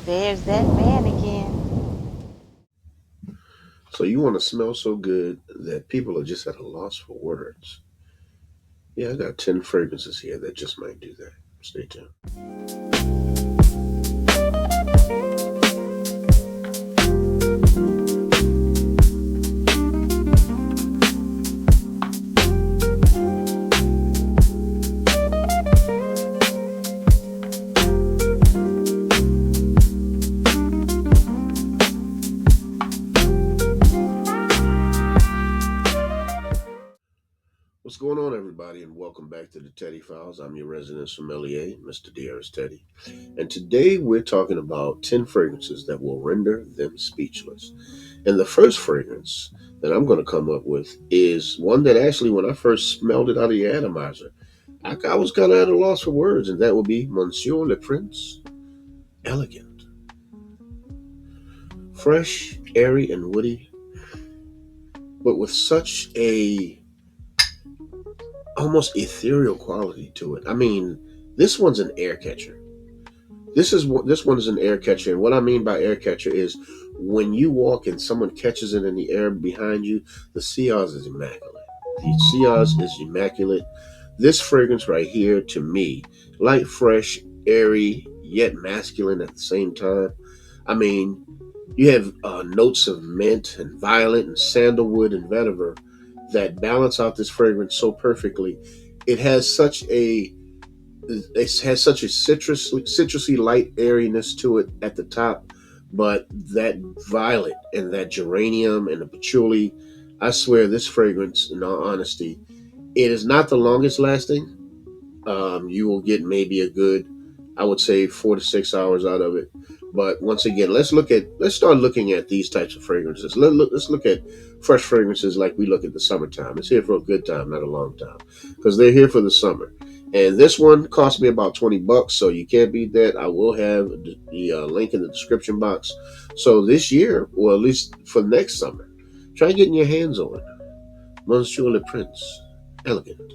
There's that man again. So you want to smell so good that people are just at a loss for words. Yeah, I got 10 fragrances here that just might do that. Stay tuned. What's going on, everybody, and welcome back to the Teddy Files. I'm your resident sommelier, Mr. Dearest Teddy. And today we're talking about 10 fragrances that will render them speechless. And the first fragrance that I'm going to come up with is one that actually, when I first smelled it out of the atomizer, I was kind of at a loss for words, and that would be Monsieur Leprince Elegant. Fresh, airy, and woody, but with such a almost ethereal quality to it. I mean, this one's an air catcher. This one is an air catcher, and what I mean by air catcher is when you walk and someone catches it in the air behind you, the sillage is immaculate. The sillage is immaculate. This fragrance right here, to me, light, fresh, airy, yet masculine at the same time. I mean, you have notes of mint and violet and sandalwood and vetiver that balance out this fragrance so perfectly. It has such a citrusy light airiness to it at the top, but that violet and that geranium and the patchouli, I swear this fragrance, in all honesty, it is not the longest lasting. You will get maybe a good, I would say, 4 to 6 hours out of it. But once again, let's start looking at these types of fragrances. Let's look at fresh fragrances like we look at the summertime. It's here for a good time, not a long time, because they're here for the summer. And this one cost me about $20, so you can't beat that. I will have the link in the description box. So this year, or at least for next summer, try getting your hands on it. Monsieur Le Prince, Elegant.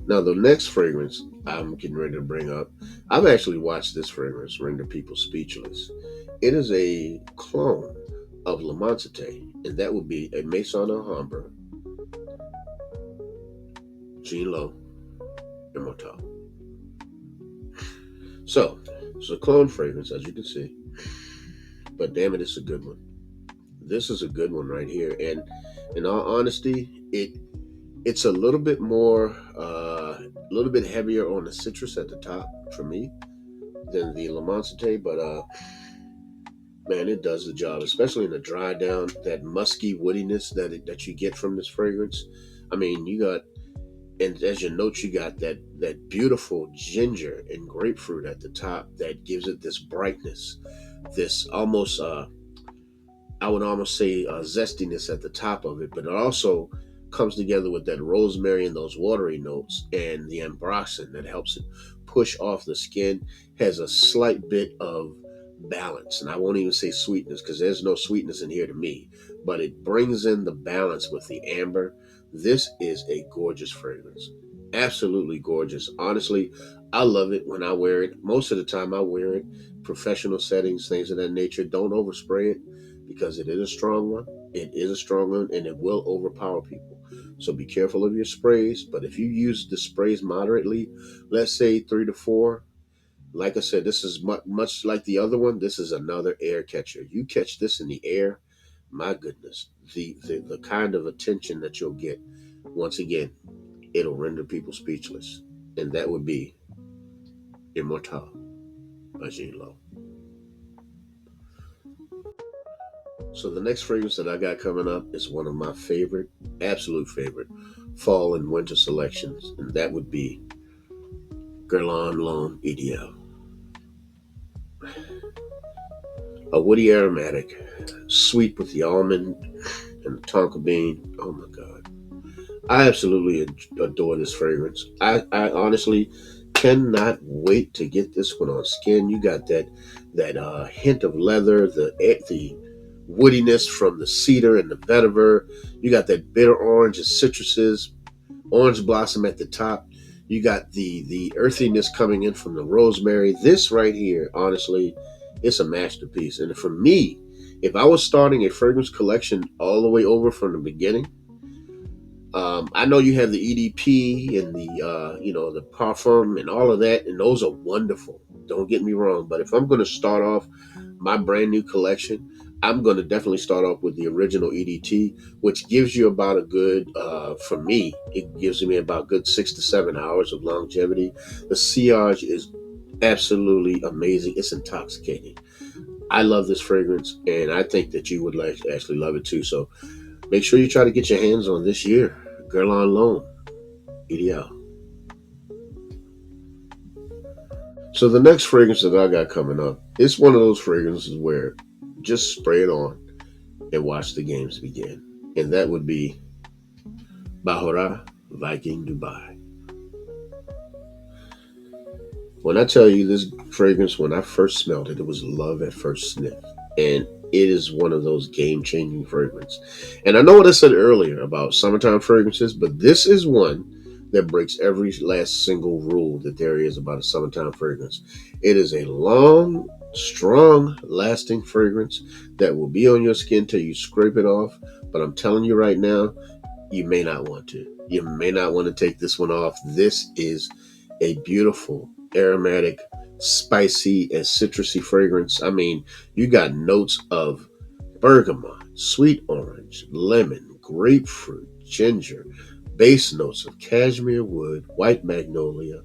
Now, the next fragrance I'm getting ready to bring up, I've actually watched this fragrance render people speechless. It is a clone of La Montante, and that would be a Maison Alhambra, Jean Lo, Immortal. So, it's a clone fragrance, as you can see, but damn it, it's a good one. This is a good one right here, and in all honesty, it's a little bit more, a little bit heavier on the citrus at the top for me than the La Montante, but man, it does the job, especially in the dry down, that musky woodiness that you get from this fragrance. I mean, you got, and as your notes, you got that beautiful ginger and grapefruit at the top that gives it this brightness, this almost, I would almost say, zestiness at the top of it, but it also comes together with that rosemary and those watery notes, and the ambroxan that helps it push off the skin has a slight bit of balance. And I won't even say sweetness because there's no sweetness in here to me, but it brings in the balance with the amber. This is a gorgeous fragrance. Absolutely gorgeous. Honestly, I love it when I wear it. Most of the time I wear it professional settings, things of that nature. Don't overspray it because it is a strong one. It is a strong one and it will overpower people. So be careful of your sprays. But if you use the sprays moderately, let's say 3 to 4, like I said, this is much like the other one. This is another air catcher. You catch this in the air, my goodness, the kind of attention that you'll get. Once again, it'll render people speechless, and that would be Immortal by Jean Lo. So the next fragrance that I got coming up is one of my favorite, absolute favorite, fall and winter selections, and that would be Guerlain L'Homme Ideal. A woody aromatic, sweet with the almond and the tonka bean. Oh my God. I absolutely adore this fragrance. I honestly cannot wait to get this one on skin. You got that hint of leather, the woodiness from the cedar and the vetiver. You got that bitter orange and citruses, orange blossom at the top. You got the earthiness coming in from the rosemary. This right here, honestly, it's a masterpiece. And for me, if I was starting a fragrance collection all the way over from the beginning, I know you have the EDP and the the parfum and all of that, and those are wonderful. Don't get me wrong, but if I'm going to start off my brand new collection, I'm going to definitely start off with the original EDT, which gives you about a good, for me, it gives me about good 6 to 7 hours of longevity. The sillage is absolutely amazing. It's intoxicating. I love this fragrance, and I think that you would like actually love it too. So make sure you try to get your hands on this year. Guerlain Loan, Ideal. So the next fragrance that I got coming up, it's one of those fragrances where just spray it on and watch the games begin. And that would be Bahora Viking Dubai. When I tell you this fragrance, when I first smelled it, it was love at first sniff. And it is one of those game changing fragrances. And I know what I said earlier about summertime fragrances, but this is one that breaks every last single rule that there is about a summertime fragrance. It is a long, strong, lasting fragrance that will be on your skin till you scrape it off. But I'm telling you right now, you may not want to. You may not want to take this one off. This is a beautiful, aromatic, spicy, and citrusy fragrance. I mean, you got notes of bergamot, sweet orange, lemon, grapefruit, ginger, base notes of cashmere wood, white magnolia,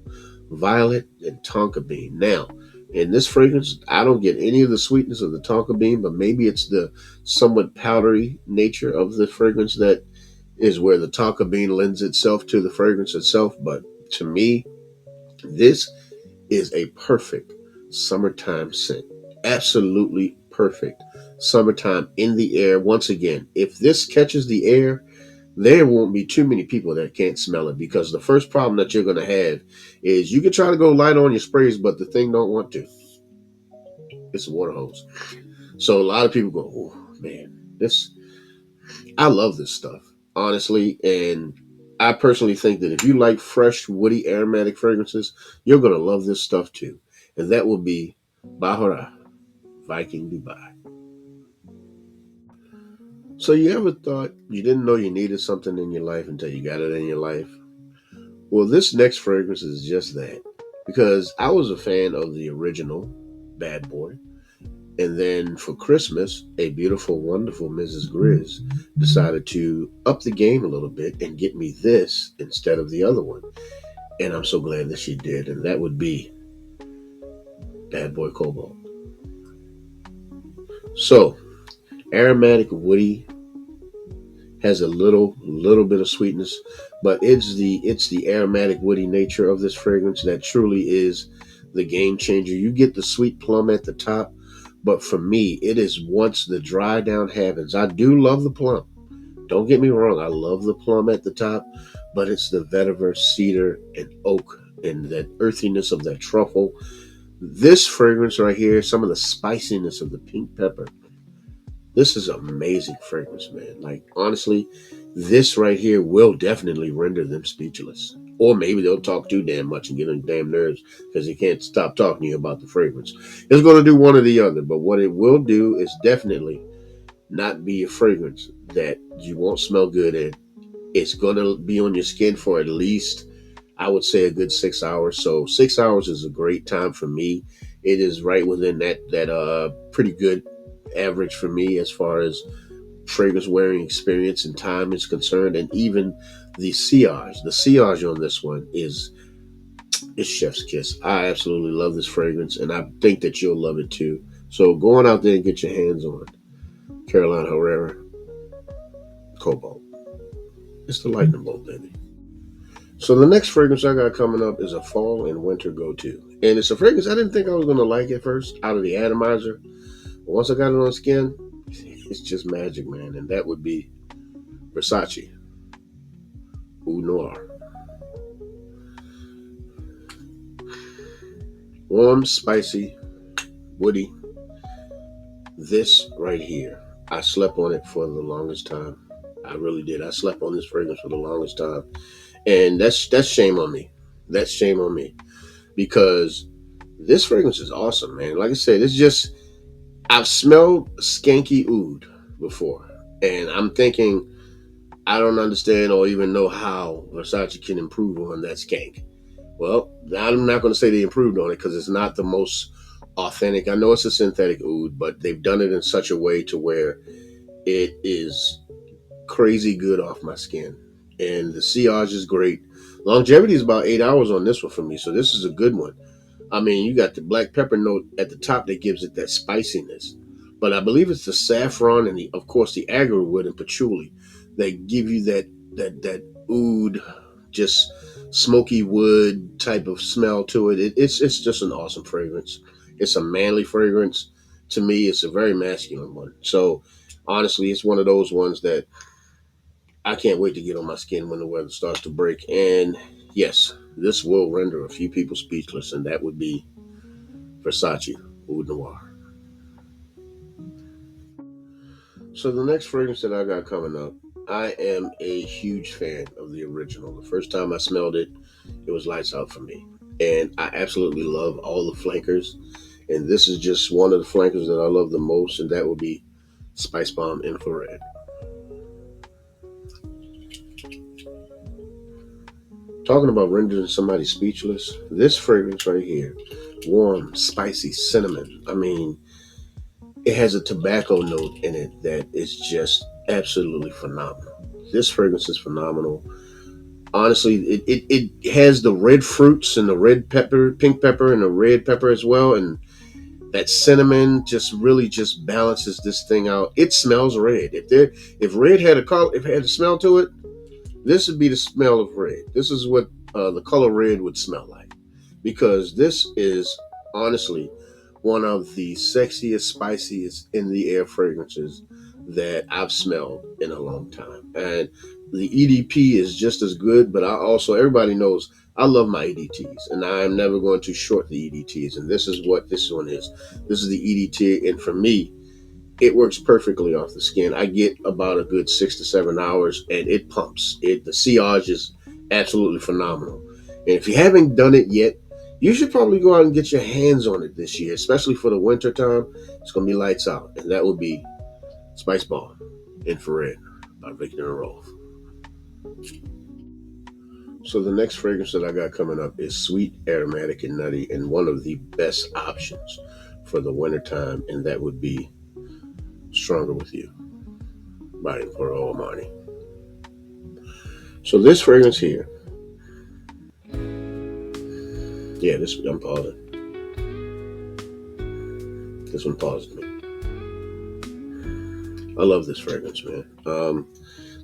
violet, and tonka bean. Now, in this fragrance, I don't get any of the sweetness of the tonka bean, but maybe it's the somewhat powdery nature of the fragrance that is where the tonka bean lends itself to the fragrance itself. But to me, this is a perfect summertime scent. Absolutely perfect summertime in the air. Once again, if this catches the air, there won't be too many people that can't smell it, because the first problem that you're going to have is you can try to go light on your sprays, but the thing don't want to. It's a water hose. So a lot of people go, oh man, this, I love this stuff, honestly. And I personally think that if you like fresh, woody, aromatic fragrances, you're going to love this stuff too. And that will be Bahara Viking Dubai. So you ever thought you didn't know you needed something in your life until you got it in your life? Well, this next fragrance is just that. Because I was a fan of the original Bad Boy. And then for Christmas, a beautiful, wonderful Mrs. Grizz decided to up the game a little bit and get me this instead of the other one. And I'm so glad that she did. And that would be Bad Boy Cobalt. So, aromatic, woody, has a little bit of sweetness, but it's the aromatic, woody nature of this fragrance that truly is the game changer. You get the sweet plum at the top, but for me, it is once the dry down happens. I do love the plum. Don't get me wrong, I love the plum at the top, but it's the vetiver, cedar, and oak, and that earthiness of that truffle. This fragrance right here, some of the spiciness of the pink pepper. This is amazing fragrance, man. Like, honestly, this right here will definitely render them speechless. Or maybe they'll talk too damn much and get on damn nerves because they can't stop talking to you about the fragrance. It's going to do one or the other, but what it will do is definitely not be a fragrance that you won't smell good in. It's going to be on your skin for at least, I would say, a good 6 hours. So 6 hours is a great time for me. It is right within that pretty good average for me as far as fragrance wearing experience and time is concerned. And even the sillage on this one is chef's kiss. I absolutely love this fragrance, and I think that you'll love it too. So go on out there and get your hands on Carolina Herrera Cobalt. It's the lightning bolt, baby. So the next fragrance I got coming up is a fall and winter go-to. And it's a fragrance I didn't think I was going to like at first out of the atomizer. But once I got it on skin, it's just magic, man. And that would be Versace Oud Noir. Warm, spicy, woody. This right here, I slept on it for the longest time. I really did. I slept on this fragrance for the longest time. And that's shame on me. that's shame on me, because this fragrance is awesome, man. Like I said, it's just, I've smelled skanky oud before, and I'm thinking, I don't understand or even know how Versace can improve on that skank. Well, I'm not going to say they improved on it because it's not the most authentic. I know it's a synthetic oud, but they've done it in such a way to where it is crazy good off my skin. And the sillage is great. Longevity is about 8 hours on this one for me, so this is a good one. I mean, you got the black pepper note at the top that gives it that spiciness. But I believe it's the saffron and of course the agarwood and patchouli that give you that oud, just smoky wood type of smell to it. It's just an awesome fragrance. It's a manly fragrance. To me, it's a very masculine one. So honestly, it's one of those ones that I can't wait to get on my skin when the weather starts to break. And yes, this will render a few people speechless, and that would be Versace Oud Noir. So the next fragrance that I got coming up, I am a huge fan of the original. The first time I smelled it, it was lights out for me. And I absolutely love all the flankers. And this is just one of the flankers that I love the most, and that would be Spicebomb Infrared. Talking about rendering somebody speechless, this fragrance right here, warm, spicy cinnamon. I mean, it has a tobacco note in it that is just absolutely phenomenal. This fragrance is phenomenal. Honestly, it has the red fruits and the red pepper, pink pepper, and the red pepper as well. And that cinnamon just really just balances this thing out. It smells red. If red had a color, if it had a smell to it, this would be the smell of red. This is what the color red would smell like, because this is honestly one of the sexiest, spiciest in the air fragrances that I've smelled in a long time. And the EDP is just as good, but I also, everybody knows I love my EDTs, and I am never going to short the EDTs. And this is what this one is. This is the EDT, and for me, it works perfectly off the skin. I get about a good 6 to 7 hours, and it pumps. The sillage is absolutely phenomenal. And if you haven't done it yet, you should probably go out and get your hands on it this year, especially for the winter time. It's gonna be lights out, and that will be Spicebomb Infrared by Victor and Rolf. So the next fragrance that I got coming up is sweet, aromatic, and nutty, and one of the best options for the wintertime, and that would be Stronger With You by Emporio Armani. So this fragrance here, yeah, this I'm pausing. This one paused me. I love this fragrance, man.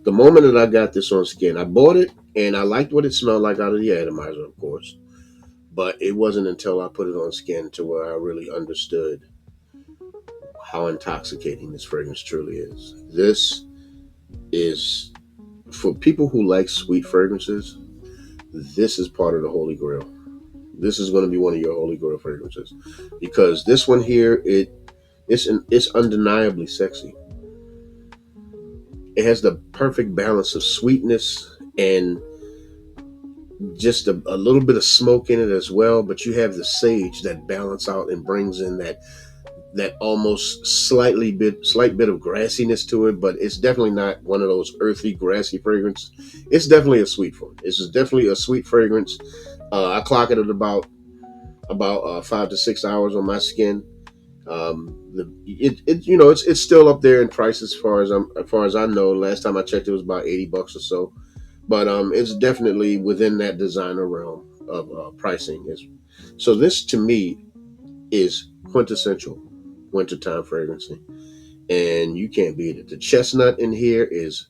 The moment that I got this on skin, I bought it and I liked what it smelled like out of the atomizer, of course. But it wasn't until I put it on skin to where I really understood how intoxicating this fragrance truly is. This is, for people who like sweet fragrances, this is part of the Holy Grail. This is going to be one of your Holy Grail fragrances, because this one here, it's undeniably sexy. It has the perfect balance of sweetness and just a little bit of smoke in it as well. But you have the sage that balance out and brings in that almost slight bit of grassiness to it. But it's definitely not one of those earthy, grassy fragrances. It's definitely a sweet one. This is definitely a sweet fragrance. I clock it at about 5 to 6 hours on my skin. It's still up there in price as far as I know. Last time I checked, it was about $80 or so. But it's definitely within that designer realm of pricing. So this to me is quintessential wintertime fragrancing, and you can't beat it. The chestnut in here is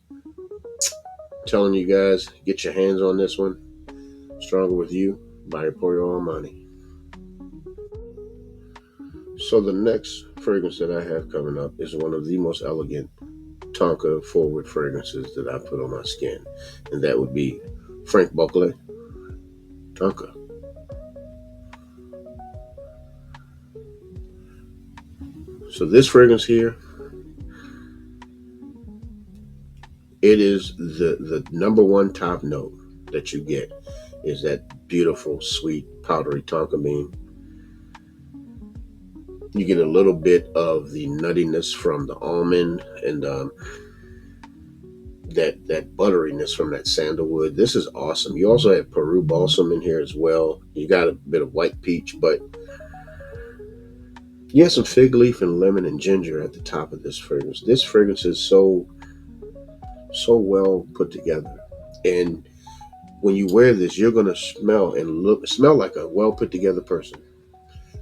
telling you guys, get your hands on this one. Stronger With You by Emporio Armani. So the next fragrance that I have coming up is one of the most elegant Tonka forward fragrances that I put on my skin, and that would be Franck Boclet Tonka. So this fragrance here, it is the number one top note that you get is that beautiful, sweet, powdery tonka bean. You get a little bit of the nuttiness from the almond and that butteriness from that sandalwood. This is awesome. You also have Peru balsam in here as well. You got a bit of white peach, but you have some fig leaf and lemon and ginger at the top of this fragrance. This fragrance is so well put together, and when you wear this, you're gonna smell like a well put together person.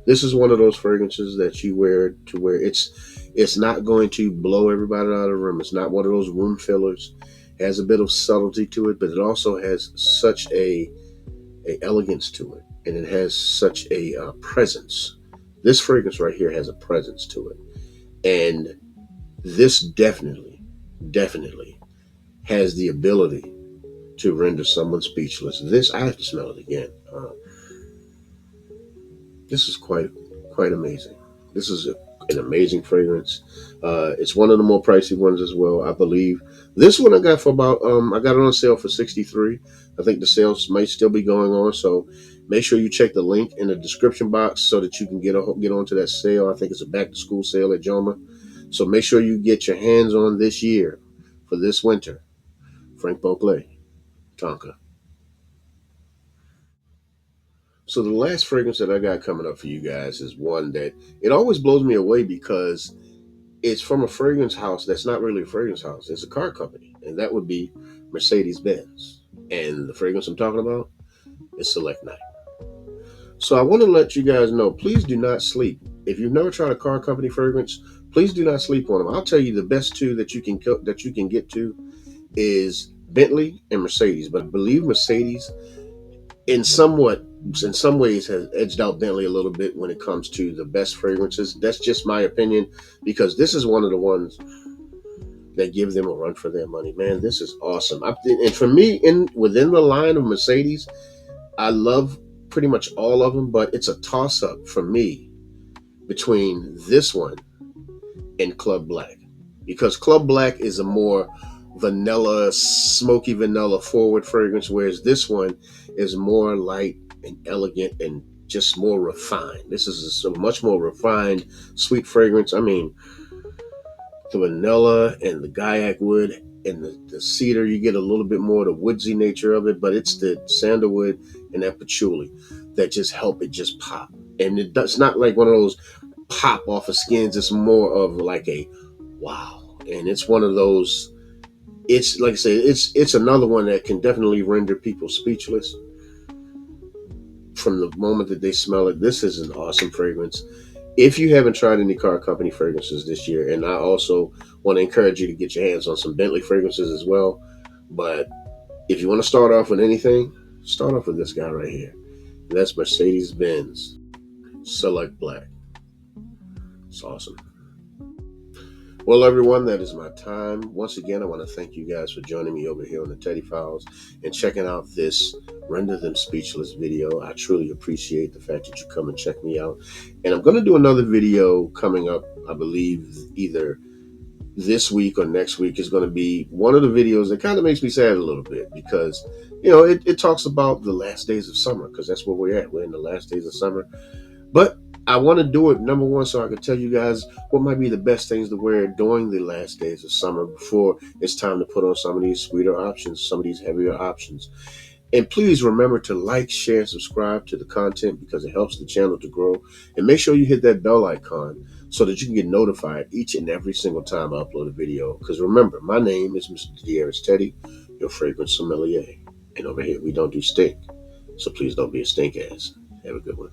This is one of those fragrances that you wear to where it's not going to blow everybody out of the room. It's not one of those room fillers. It has a bit of subtlety to it, but it also has such a elegance to it, and it has such a presence. This fragrance right here has a presence to it, and this definitely has the ability to render someone speechless. This, I have to smell it again. This is quite amazing. This is an amazing fragrance. It's one of the more pricey ones as well, I believe. This one I got for about I got it on sale for $63. I think the sales might still be going on, so make sure you check the link in the description box so that you can get onto that sale. I think it's a back to school sale at Joma. So make sure you get your hands on this year for this winter. Franck Boclet, Tonka. So the last fragrance that I got coming up for you guys is one that it always blows me away because it's from a fragrance house that's not really a fragrance house. It's a car company, and that would be Mercedes-Benz. And the fragrance I'm talking about is Select Night. So I want to let you guys know, please do not sleep. If you've never tried a car company fragrance, please do not sleep on them. I'll tell you the best two that you can get to is Bentley and Mercedes. But I believe Mercedes in some ways has edged out Bentley a little bit when it comes to the best fragrances. That's just my opinion, because this is one of the ones that give them a run for their money. Man, this is awesome. And for me, within the line of Mercedes, I love pretty much all of them, but it's a toss-up for me between this one and Club Black, because Club Black is a more vanilla, smoky vanilla forward fragrance, whereas this one is more light and elegant and just more refined. This is a much more refined, sweet fragrance. I mean, the vanilla and the guaiac wood and the cedar, you get a little bit more of the woodsy nature of it, but it's the sandalwood and that patchouli that just help it just pop. And it's not like one of those pop off of skins. It's more of like a wow. And it's one of those, it's like I say, it's another one that can definitely render people speechless from the moment that they smell it. This is an awesome fragrance. If you haven't tried any car company fragrances this year, and I also want to encourage you to get your hands on some Bentley fragrances as well, but if you want to start off with anything, start off with this guy right here. And that's Mercedes-Benz Select Black. It's awesome. Well, everyone, that is my time. Once again, I want to thank you guys for joining me over here on the Teddy Files and checking out this Render Them Speechless video. I truly appreciate the fact that you come and check me out. And I'm going to do another video coming up, I believe, either this week or next week. Is going to be one of the videos that kind of makes me sad a little bit, because, you know, it talks about the last days of summer, because that's where we're at. We're in the last days of summer. But I want to do it, number one, so I can tell you guys what might be the best things to wear during the last days of summer before it's time to put on some of these sweeter options, some of these heavier options. And please remember to like, share, and subscribe to the content, because it helps the channel to grow. And make sure you hit that bell icon so that you can get notified each and every single time I upload a video. Because remember, my name is Mr. Dearest Teddy, your fragrance sommelier. And over here, we don't do stink. So please don't be a stink ass. Have a good one.